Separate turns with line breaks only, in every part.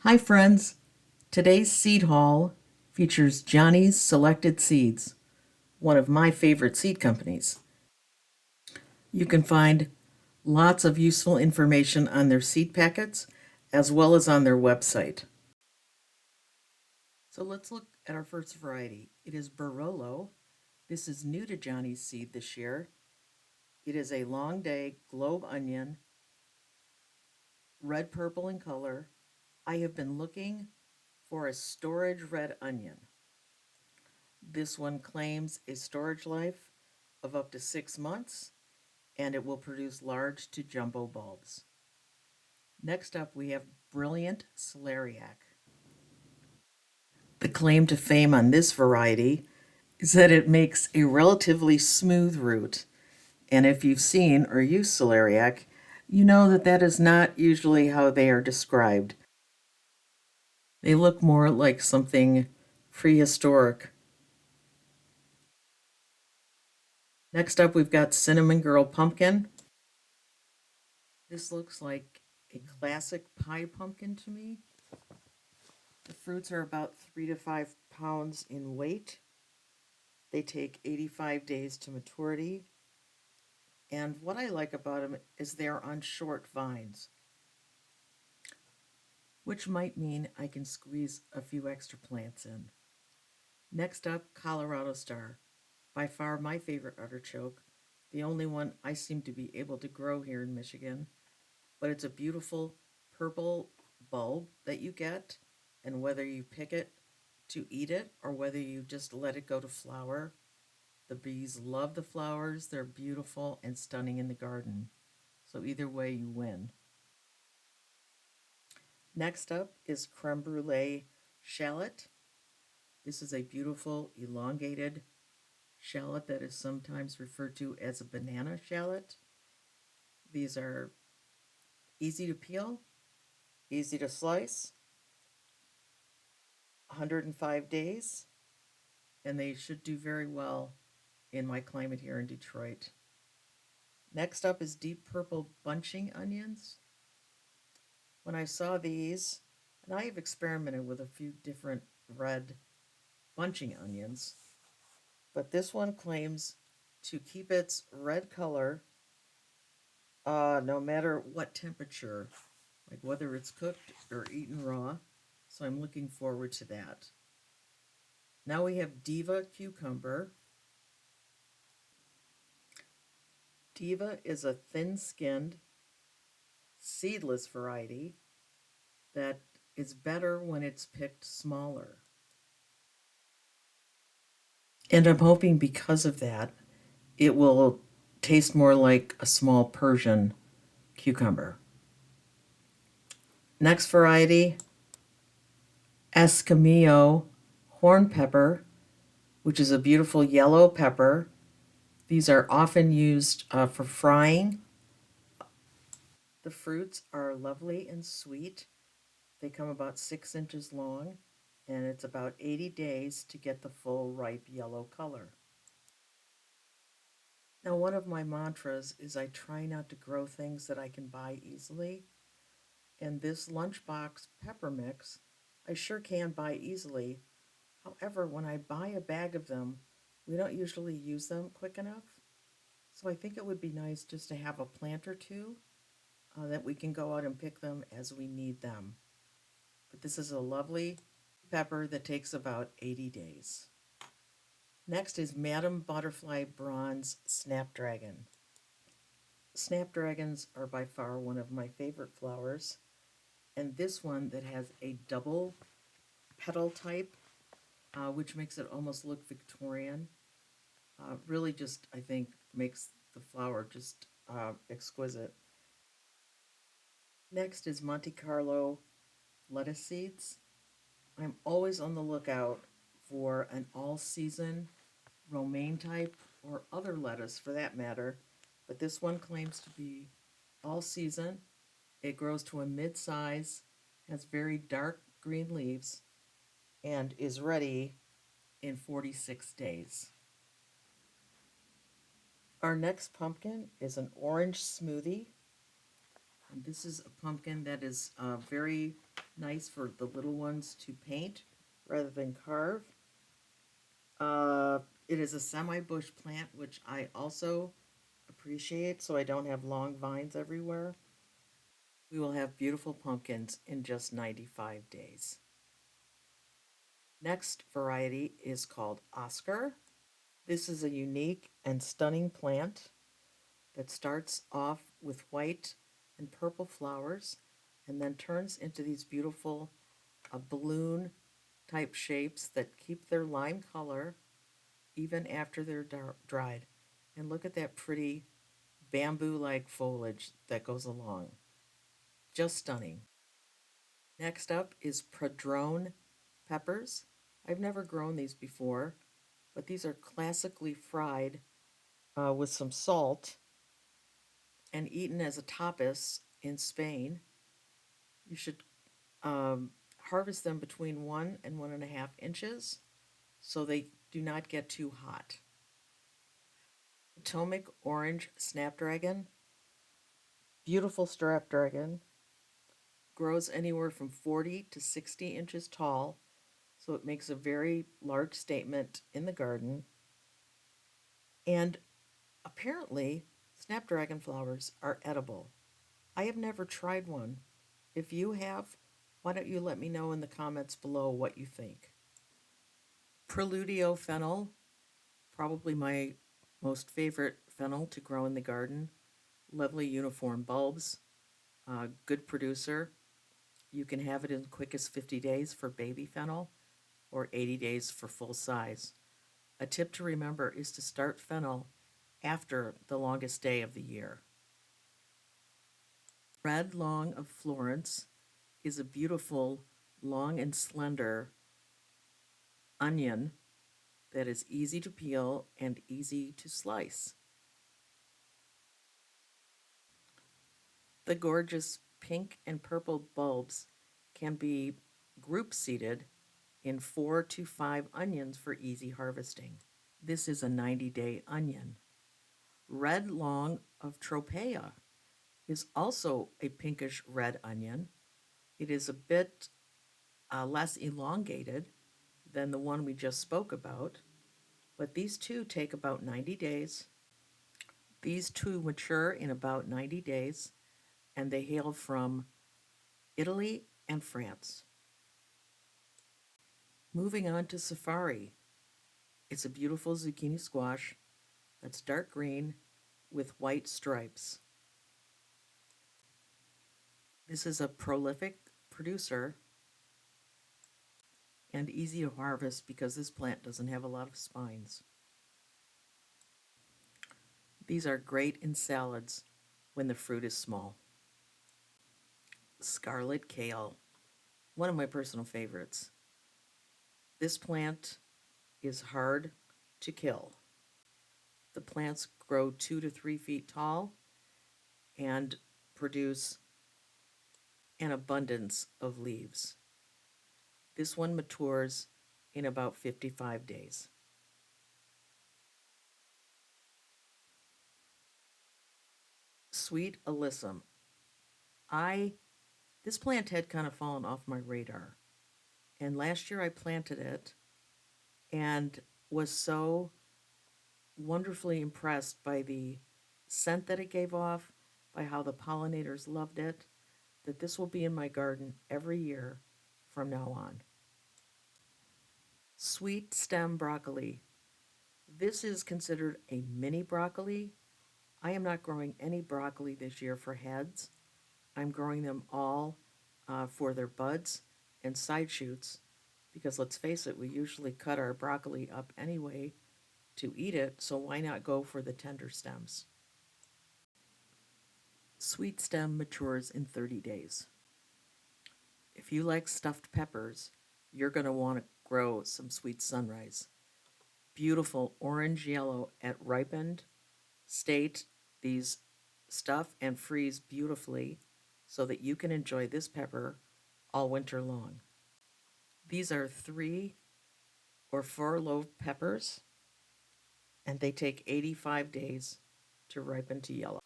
Hi friends! Today's seed haul features Johnny's Selected Seeds, one of my favorite seed companies. You can find lots of useful information on their seed packets as well as on their website. So let's look at our first variety. It is Barolo. This is new to Johnny's Seed this year. It is a long day globe onion, red purple in color. I have been looking for a storage red onion. This one claims a storage life of up to 6 months, and it will produce large to jumbo bulbs. Next up, we have Brilliant Celeriac. The claim to fame on this variety is that it makes a relatively smooth root, and if you've seen or used celeriac, you know that that is not usually how they are described. They look more like something prehistoric. Next up, we've got Cinnamon Girl Pumpkin. This looks like a classic pie pumpkin to me. The fruits are about 3 to 5 pounds in weight. They take 85 days to maturity. And what I like about them is they're on short vines, which might mean I can squeeze a few extra plants in. Next up, Colorado Star. By far my favorite artichoke, the only one I seem to be able to grow here in Michigan. But it's a beautiful purple bulb that you get, and whether you pick it to eat it or whether you just let it go to flower, the bees love the flowers. They're beautiful and stunning in the garden. So either way, you win. Next up is creme brulee shallot. This is a beautiful elongated shallot that is sometimes referred to as a banana shallot. These are easy to peel, easy to slice, 105 days, and they should do very well in my climate here in Detroit. Next up is deep purple bunching onions. When I saw these, and I have experimented with a few different red bunching onions, but this one claims to keep its red color no matter what temperature, like whether it's cooked or eaten raw. So I'm looking forward to that. Now we have Diva cucumber. Diva is a thin-skinned, seedless variety that is better when it's picked smaller. And I'm hoping because of that, it will taste more like a small Persian cucumber. Next variety, Escamillo horn pepper, which is a beautiful yellow pepper. These are often used for frying. The fruits are lovely and sweet. They come about 6 inches long, and it's about 80 days to get the full ripe yellow color. Now, one of my mantras is I try not to grow things that I can buy easily. And this Lunchbox Pepper mix, I sure can buy easily. However, when I buy a bag of them, we don't usually use them quick enough. So I think it would be nice just to have a plant or two that we can go out and pick them as we need them. But this is a lovely pepper that takes about 80 days. Next is Madame Butterfly Bronze Snapdragon. Snapdragons are by far one of my favorite flowers, and this one that has a double petal type, which makes it almost look Victorian, really just, I think, makes the flower just exquisite. Next is Monte Carlo lettuce seeds. I'm always on the lookout for an all-season romaine type or other lettuce for that matter, but this one claims to be all season. It grows to a mid-size, has very dark green leaves, and is ready in 46 days. Our next pumpkin is an orange smoothie. And this is a pumpkin that is very Nice for the little ones to paint rather than carve. It is a semi-bush plant, which I also appreciate, so I don't have long vines everywhere. We will have beautiful pumpkins in just 95 days. Next variety is called Oscar. This is a unique and stunning plant that starts off with white and purple flowers and then turns into these beautiful balloon type shapes that keep their lime color even after they're dried. And look at that pretty bamboo like foliage that goes along. Just stunning. Next up is Padron peppers. I've never grown these before, but these are classically fried with some salt and eaten as a tapas in Spain. You should harvest them between 1 and 1.5 inches so they do not get too hot. Potomac Orange Snapdragon, beautiful snapdragon, grows anywhere from 40 to 60 inches tall, so it makes a very large statement in the garden. And apparently, snapdragon flowers are edible. I have never tried one. If you have, why don't you let me know in the comments below what you think? Preludio fennel, probably my most favorite fennel to grow in the garden. Lovely uniform bulbs, good producer. You can have it in as quick as 50 days for baby fennel or 80 days for full size. A tip to remember is to start fennel after the longest day of the year. Red Long of Florence is a beautiful, long and slender onion that is easy to peel and easy to slice. The gorgeous pink and purple bulbs can be group seeded in 4 to 5 onions for easy harvesting. This is a 90-day onion. Red Long of Tropea is also a pinkish red onion. It is a bit less elongated than the one we just spoke about, but these two take about 90 days. These two mature in about 90 days, and they hail from Italy and France. Moving on to Safari. It's a beautiful zucchini squash that's dark green with white stripes. This is a prolific producer and easy to harvest because this plant doesn't have a lot of spines. These are great in salads when the fruit is small. Scarlet kale, one of my personal favorites. This plant is hard to kill. The plants grow 2 to 3 feet tall and produce an abundance of leaves. This one matures in about 55 days. Sweet Alyssum. This plant had kind of fallen off my radar. And last year I planted it and was so wonderfully impressed by the scent that it gave off, by how the pollinators loved it, that this will be in my garden every year from now on. Sweet stem broccoli. This is considered a mini broccoli. I am not growing any broccoli this year for heads. I'm growing them all for their buds and side shoots because let's face it, we usually cut our broccoli up anyway to eat it, so why not go for the tender stems? Sweet stem matures in 30 days. If you like stuffed peppers, you're going to want to grow some sweet sunrise. Beautiful orange yellow at ripened state. These stuff and freeze beautifully so that you can enjoy this pepper all winter long. These are 3 or 4 loaf peppers, and they take 85 days to ripen to yellow.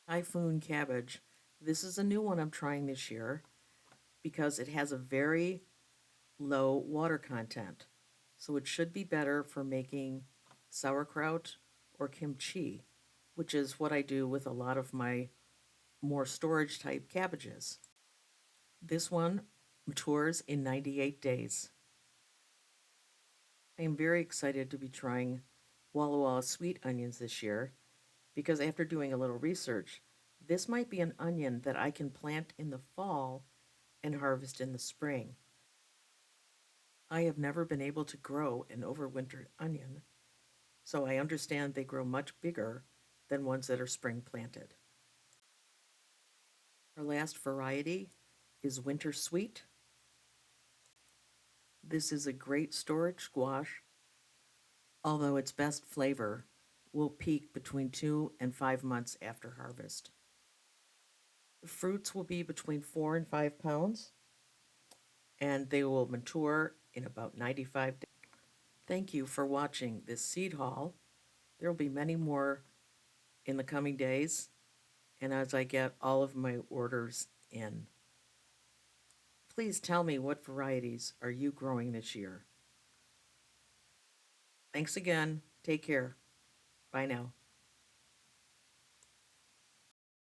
Typhoon cabbage. This is a new one I'm trying this year. because it has a very low water content. So it should be better for making sauerkraut or kimchi, which is what I do with a lot of my more storage type cabbages. This one matures in 98 days. I am very excited to be trying Walla Walla sweet onions this year because after doing a little research, this might be an onion that I can plant in the fall and harvest in the spring. I have never been able to grow an overwintered onion, so I understand they grow much bigger than ones that are spring planted. Our last variety is winter sweet. This is a great storage squash, although its best flavor will peak between 2 and 5 months after harvest. The fruits will be between 4 and 5 pounds, and they will mature in about 95 days. Thank you for watching this seed haul. There will be many more in the coming days, and as I get all of my orders in. Please tell me, what varieties are you growing this year? Thanks again. Take care. Bye now.